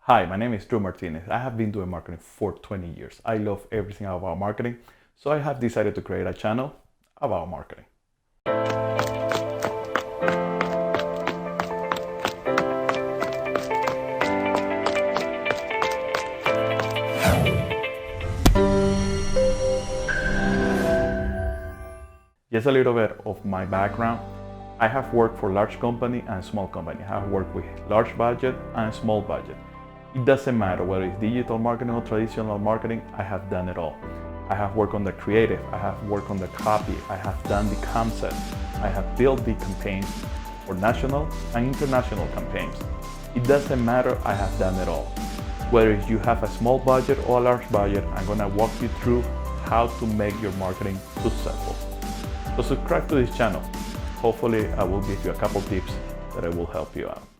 Hi, my name is Drew Martinez. I have been doing marketing for 20 years. I love everything about marketing, so I have decided to create a channel about marketing. Just a little bit of my background. I have worked for large company and small company. I have worked with large budget and small budget. It doesn't matter whether it's digital marketing or traditional marketing, I have done it all. I have worked on the creative, I have worked on the copy, I have done the concept, I have built the campaigns for national and international campaigns. It doesn't matter, I have done it all. Whether you have a small budget or a large budget, I'm gonna walk you through how to make your marketing successful. So subscribe to this channel. Hopefully I will give you a couple tips that will help you out.